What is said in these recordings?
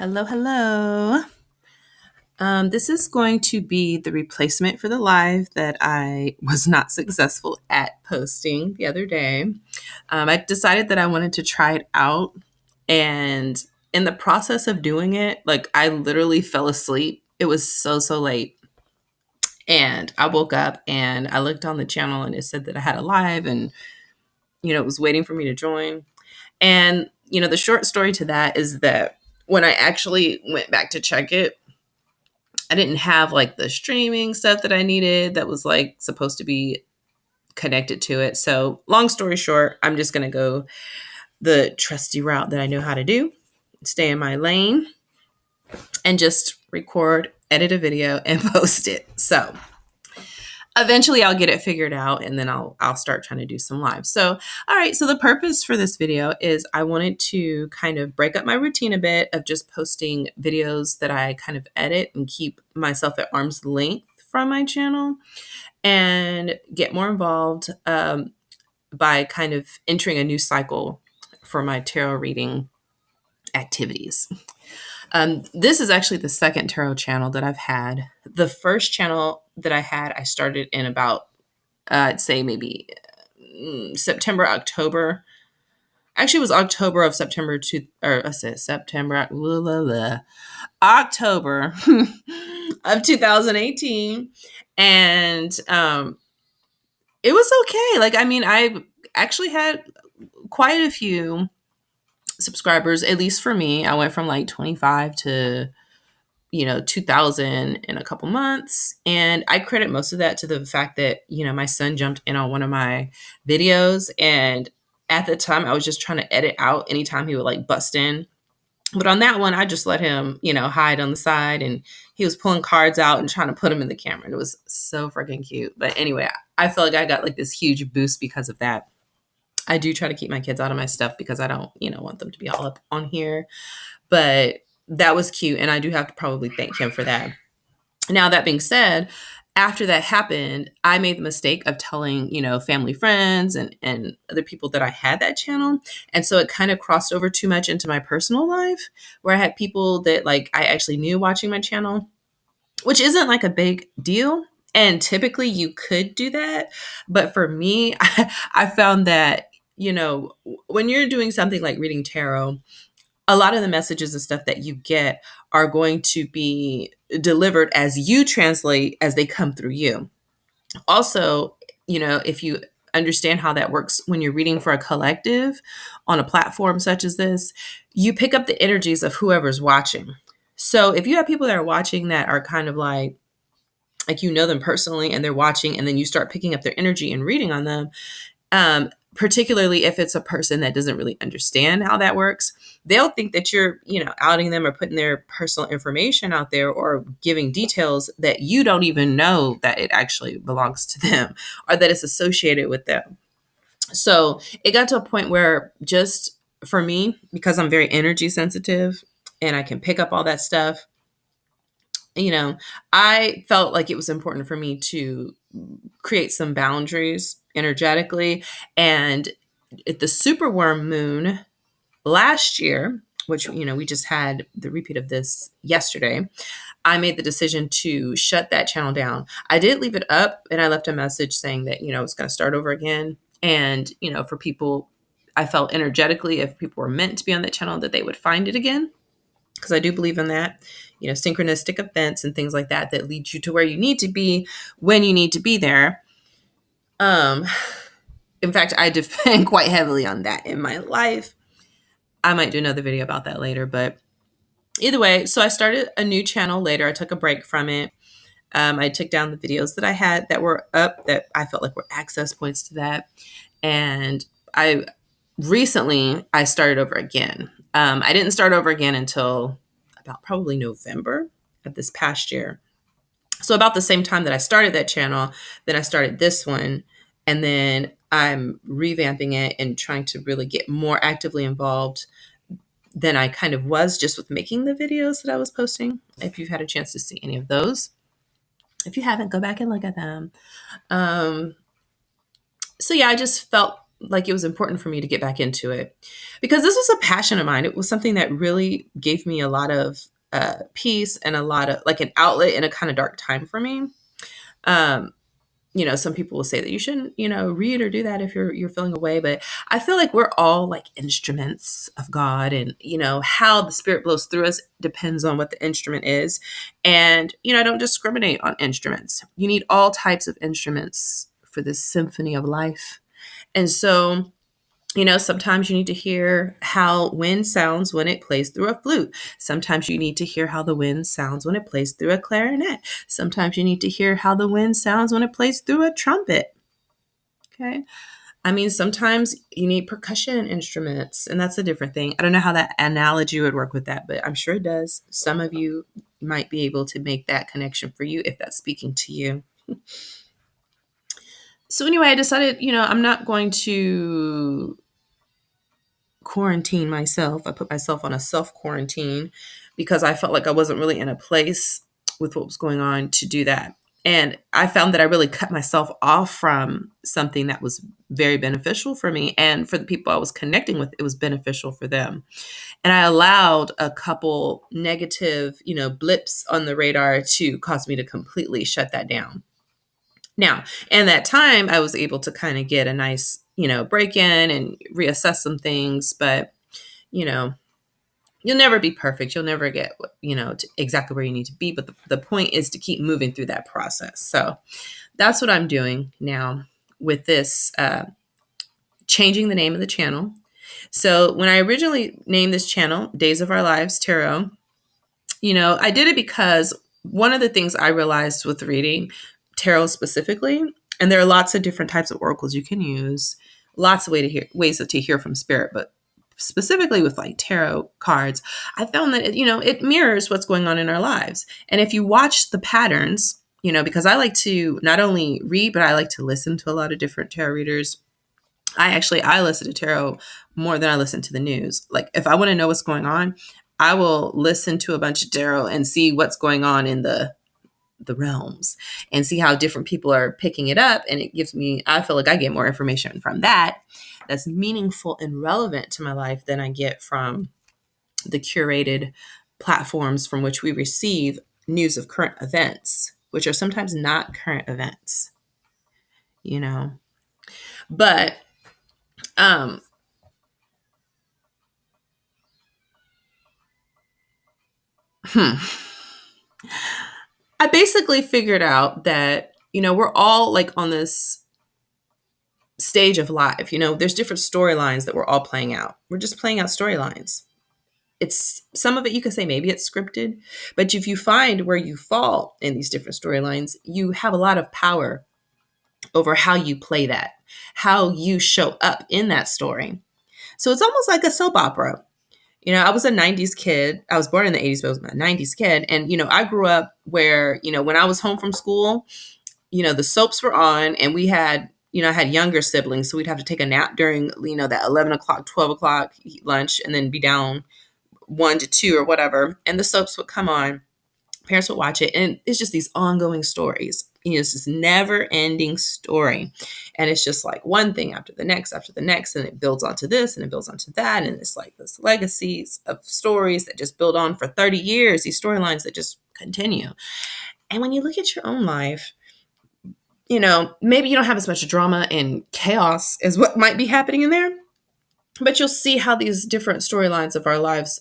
Hello, hello. This is going to be the replacement for the live that I was not successful at posting the other day. I decided that I wanted to try it out, and in the process of doing it, like I literally fell asleep. It was so late, and I woke up and I looked on the channel and it said that I had a live, and it was waiting for me to join. And the short story to that is that when I actually went back to check it, I didn't have like the streaming stuff that I needed that was like supposed to be connected to it. So, long story short, I'm just going to go the trusty route that I know how to do, stay in my lane, and just record, edit a video, and post it. So, eventually I'll get it figured out, and then I'll start trying to do some live. So, all right, so the purpose for this video is I wanted to kind of break up my routine a bit of just posting videos that I kind of edit and keep myself at arm's length from my channel, and get more involved by kind of entering a new cycle for my tarot reading activities. This is actually the second tarot channel that I've had. The first channel that I had, I started in about, I'd say maybe September, October. Actually, it was October of September or I said September, October of 2018, and it was okay. Like, I mean, I actually had quite a few subscribers, at least for me. I went from like 25 to 2000 in a couple months. And I credit most of that to the fact that, my son jumped in on one of my videos. And at the time, I was just trying to edit out anytime he would like bust in. But on that one, I just let him, hide on the side. And he was pulling cards out and trying to put them in the camera. And it was so freaking cute. But anyway, I feel like I got like this huge boost because of that. I do try to keep my kids out of my stuff because I don't, want them to be all up on here. But that was cute, and I do have to probably thank him for that. Now, that being said, after that happened, I made the mistake of telling, family, friends, and other people that I had that channel. And so it kind of crossed over too much into my personal life, where I had people that like I actually knew watching my channel, which isn't like a big deal. And typically you could do that. But for me, I found that, when you're doing something like reading tarot, a lot of the messages and stuff that you get are going to be delivered as you translate as they come through you. Also, if you understand how that works when you're reading for a collective on a platform such as this, you pick up the energies of whoever's watching. So if you have people that are watching that are kind of like you know them personally and they're watching, and then you start picking up their energy and reading on them, particularly if it's a person that doesn't really understand how that works, they'll think that you're, outing them or putting their personal information out there or giving details that you don't even know that it actually belongs to them or that it's associated with them. So it got to a point where, just for me, because I'm very energy sensitive and I can pick up all that stuff, I felt like it was important for me to create some boundaries energetically. And at the superworm moon last year, which, we just had the repeat of this yesterday, I made the decision to shut that channel down. I did leave it up, and I left a message saying that, it's going to start over again. And, for people, I felt energetically, if people were meant to be on that channel, that they would find it again. Because I do believe in that, synchronistic events and things like that lead you to where you need to be when you need to be there. In fact, I depend quite heavily on that in my life. I might do another video about that later, but either way, so I started a new channel later. I took a break from it. I took down the videos that I had that were up that I felt like were access points to that. And I started over again. I didn't start over again until about probably November of this past year. So about the same time that I started that channel, then I started this one. And then I'm revamping it and trying to really get more actively involved than I kind of was just with making the videos that I was posting. If you've had a chance to see any of those. If you haven't, go back and look at them. So yeah, I just felt like it was important for me to get back into it because this was a passion of mine. It was something that really gave me a lot of peace and a lot of like an outlet in a kind of dark time for me. Um, some people will say that you shouldn't, read or do that if you're feeling away, but I feel like we're all like instruments of God, and how the Spirit blows through us depends on what the instrument is. And I don't discriminate on instruments. You need all types of instruments for this symphony of life. And so sometimes you need to hear how wind sounds when it plays through a flute. Sometimes you need to hear how the wind sounds when it plays through a clarinet. Sometimes you need to hear how the wind sounds when it plays through a trumpet. Okay. I mean, sometimes you need percussion instruments, and that's a different thing. I don't know how that analogy would work with that, but I'm sure it does. Some of you might be able to make that connection for you if that's speaking to you. So anyway, I decided, I'm not going to quarantine myself. I put myself on a self quarantine because I felt like I wasn't really in a place with what was going on to do that. And I found that I really cut myself off from something that was very beneficial for me. And for the people I was connecting with, it was beneficial for them. And I allowed a couple negative, blips on the radar to cause me to completely shut that down. Now, in that time, I was able to kind of get a nice, break in and reassess some things. But, you'll never be perfect. You'll never get, to exactly where you need to be. But the point is to keep moving through that process. So that's what I'm doing now with this, changing the name of the channel. So when I originally named this channel, Days of Our Lives Tarot, I did it because one of the things I realized with reading tarot specifically, and there are lots of different types of oracles you can use, lots of ways to hear from spirit, but specifically with like tarot cards, I found that it mirrors what's going on in our lives. And if you watch the patterns, because I like to not only read, but I like to listen to a lot of different tarot readers. I listen to tarot more than I listen to the news. Like if I want to know what's going on, I will listen to a bunch of tarot and see what's going on in the realms and see how different people are picking it up. And it gives me, I feel like I get more information from that's meaningful and relevant to my life than I get from the curated platforms from which we receive news of current events, which are sometimes not current events, but, I basically figured out that, we're all like on this stage of life. There's different storylines that we're all playing out. We're just playing out storylines. It's some of it you can say maybe it's scripted, but if you find where you fall in these different storylines, you have a lot of power over how you play that, how you show up in that story. So it's almost like a soap opera. I was a 90s kid. I was born in the 80s, but I was a 90s kid. And, I grew up where, when I was home from school, the soaps were on and we had, I had younger siblings. So we'd have to take a nap during, that 11 o'clock, 12 o'clock lunch and then be down 1 to 2 or whatever. And the soaps would come on. Parents would watch it. And it's just these ongoing stories. It's this never ending story. And it's just like one thing after the next, and it builds onto this and it builds onto that. And it's like this legacies of stories that just build on for 30 years, these storylines that just continue. And when you look at your own life, maybe you don't have as much drama and chaos as what might be happening in there, but you'll see how these different storylines of our lives,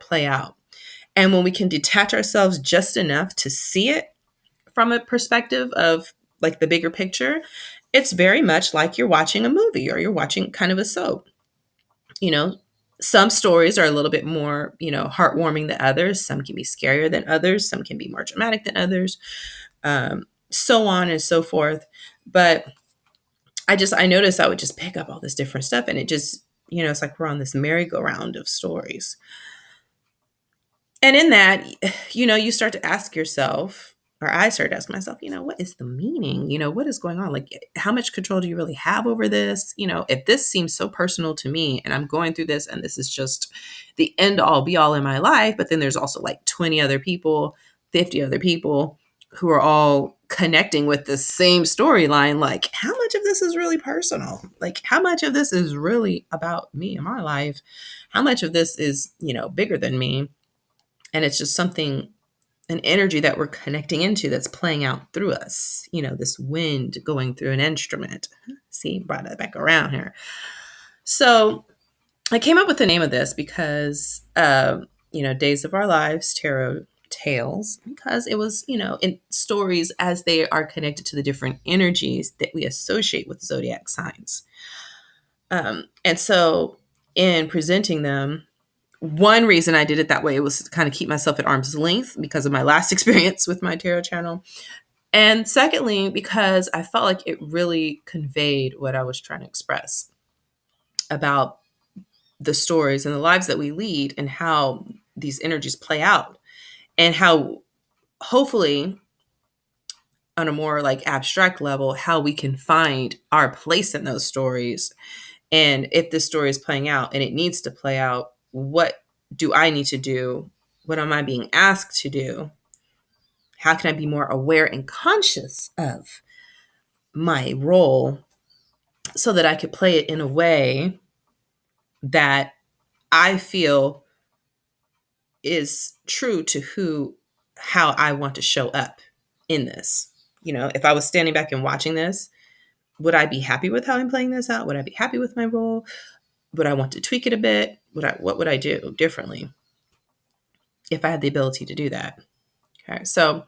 play out. And when we can detach ourselves just enough to see it from a perspective of like the bigger picture, it's very much like you're watching a movie or you're watching kind of a soap. Some stories are a little bit more, heartwarming than others. Some can be scarier than others. Some can be more dramatic than others. So on and so forth. But I noticed I would just pick up all this different stuff and it just, it's like we're on this merry-go-round of stories. And in that, you start to ask yourself, or I started asking myself, what is the meaning? What is going on? Like, how much control do you really have over this? If this seems so personal to me and I'm going through this and this is just the end all be all in my life, but then there's also like 20 other people, 50 other people who are all connecting with the same storyline, like how much of this is really personal? Like how much of this is really about me and my life? How much of this is, bigger than me? And it's just something, an energy that we're connecting into that's playing out through us, this wind going through an instrument. See, brought it back around here. So I came up with the name of this because, Days of Our Lives Tarot Tales, because it was, in stories as they are connected to the different energies that we associate with zodiac signs. And so in presenting them, one reason I did it that way was to kind of keep myself at arm's length because of my last experience with my tarot channel. And secondly, because I felt like it really conveyed what I was trying to express about the stories and the lives that we lead and how these energies play out, and how hopefully on a more like abstract level, how we can find our place in those stories. And if this story is playing out and it needs to play out, what do I need to do? What am I being asked to do? How can I be more aware and conscious of my role so that I could play it in a way that I feel is true to how I want to show up in this? If I was standing back and watching this, would I be happy with how I'm playing this out? Would I be happy with my role? Would I want to tweak it a bit? What would I do differently if I had the ability to do that? Okay, so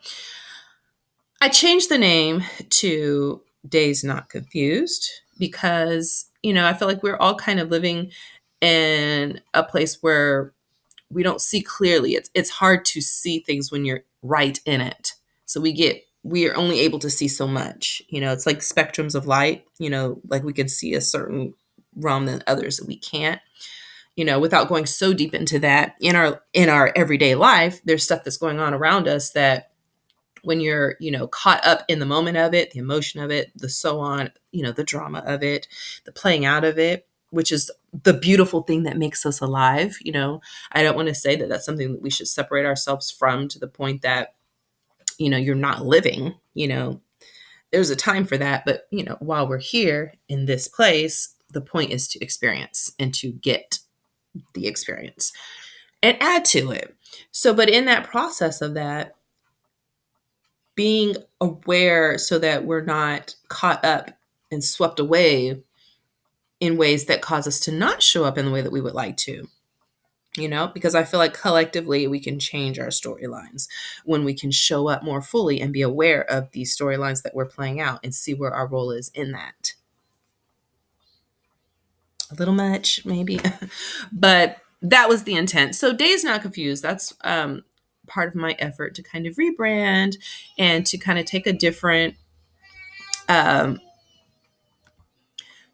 I changed the name to Days Not Confused because, I feel like we're all kind of living in a place where we don't see clearly. It's hard to see things when you're right in it. So we are only able to see so much. It's like spectrums of light, like we can see a certain realm than others that we can't. Without going so deep into that, in our everyday life, there's stuff that's going on around us that when you're, caught up in the moment of it, the emotion of it, the so on, the drama of it, the playing out of it, which is the beautiful thing that makes us alive. I don't want to say that that's something that we should separate ourselves from to the point that, you're not living. There's a time for that. But, while we're here in this place, the point is to experience and to get the experience and add to it. So, but in that process of that, being aware so that we're not caught up and swept away in ways that cause us to not show up in the way that we would like to, because I feel like collectively we can change our storylines when we can show up more fully and be aware of these storylines that we're playing out and see where our role is in that. A little much, maybe, but that was the intent. So Days Not Confused, that's part of my effort to kind of rebrand and to kind of take a different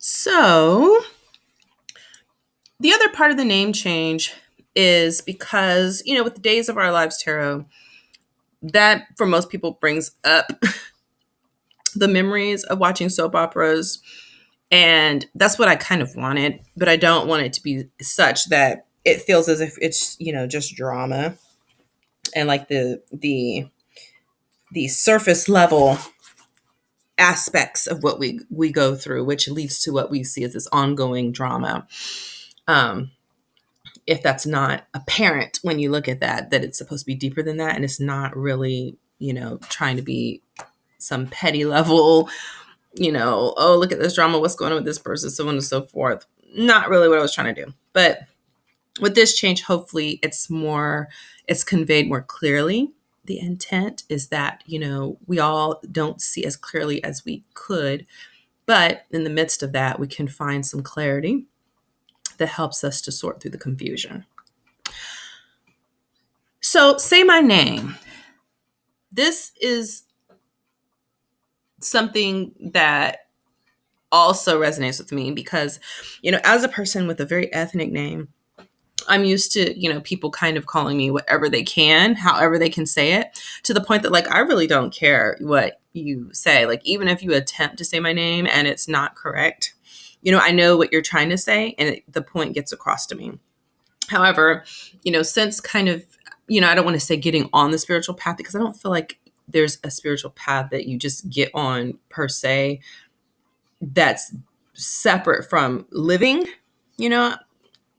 so the other part of the name change is because, with the Days of Our Lives Tarot, that for most people brings up the memories of watching soap operas. And that's what I kind of wanted, but I don't want it to be such that it feels as if it's, just drama and like the surface level aspects of what we go through, which leads to what we see as this ongoing drama. If that's not apparent when you look at that it's supposed to be deeper than that, and it's not really, trying to be some petty level, oh, look at this drama, what's going on with this person, so on and so forth. Not really what I was trying to do. But with this change, hopefully it's conveyed more clearly. The intent is that, we all don't see as clearly as we could, but in the midst of that, we can find some clarity that helps us to sort through the confusion. So, say my name. This is something that also resonates with me because, as a person with a very ethnic name, I'm used to, people kind of calling me whatever they can, however they can say it, to the point that, like, I really don't care what you say. Like, even if you attempt to say my name and it's not correct, I know what you're trying to say, and the point gets across to me. However, since kind of, I don't want to say getting on the spiritual path, because I don't feel like there's a spiritual path that you just get on per se that's separate from living, you know,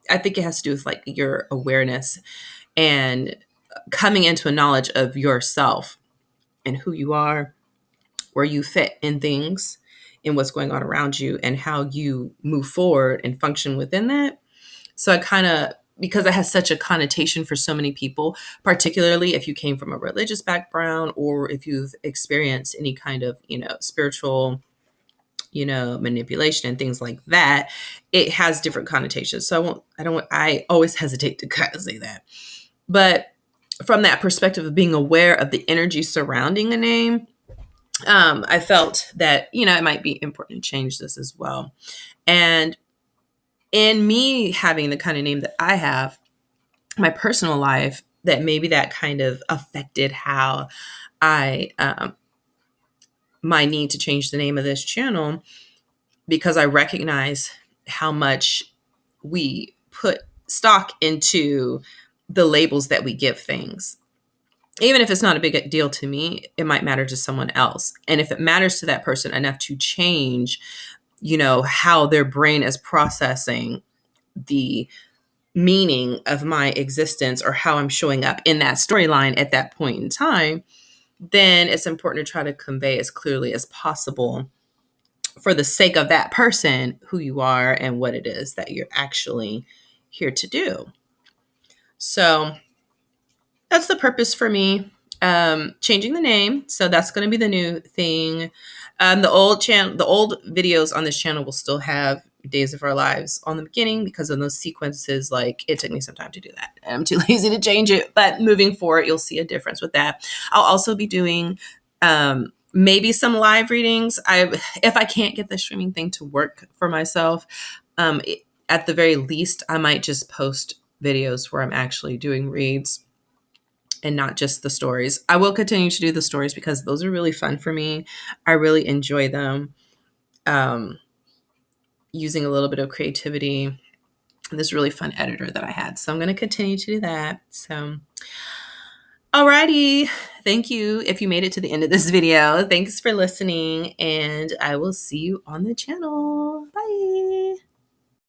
I think it has to do with like your awareness and coming into a knowledge of yourself and who you are, where you fit in things, and what's going on around you, and how you move forward and function within that. So I kind of, because it has such a connotation for so many people, particularly if you came from a religious background or if you've experienced any kind of, spiritual, manipulation and things like that, it has different connotations. So I always hesitate to kind of say that. But from that perspective of being aware of the energy surrounding a name, I felt that, it might be important to change this as well. And in me having the kind of name that I have, my personal life, that maybe that kind of affected how I, my need to change the name of this channel, because I recognize how much we put stock into the labels that we give things. Even if it's not a big deal to me, it might matter to someone else. And if it matters to that person enough to change, how their brain is processing the meaning of my existence or how I'm showing up in that storyline at that point in time, then it's important to try to convey as clearly as possible, for the sake of that person, who you are and what it is that you're actually here to do. So that's the purpose for me. Changing the name. So that's going to be the new thing. The old videos on this channel will still have Days of Our Lives on the beginning because of those sequences. Like, it took me some time to do that. I'm too lazy to change it, but moving forward, you'll see a difference with that. I'll also be doing, maybe some live readings. If I can't get the streaming thing to work for myself, at the very least, I might just post videos where I'm actually doing reads and not just the stories. I will continue to do the stories because those are really fun for me. I really enjoy them. Using a little bit of creativity, this really fun editor that I had. So I'm going to continue to do that. So, alrighty. Thank you if you made it to the end of this video. Thanks for listening, and I will see you on the channel.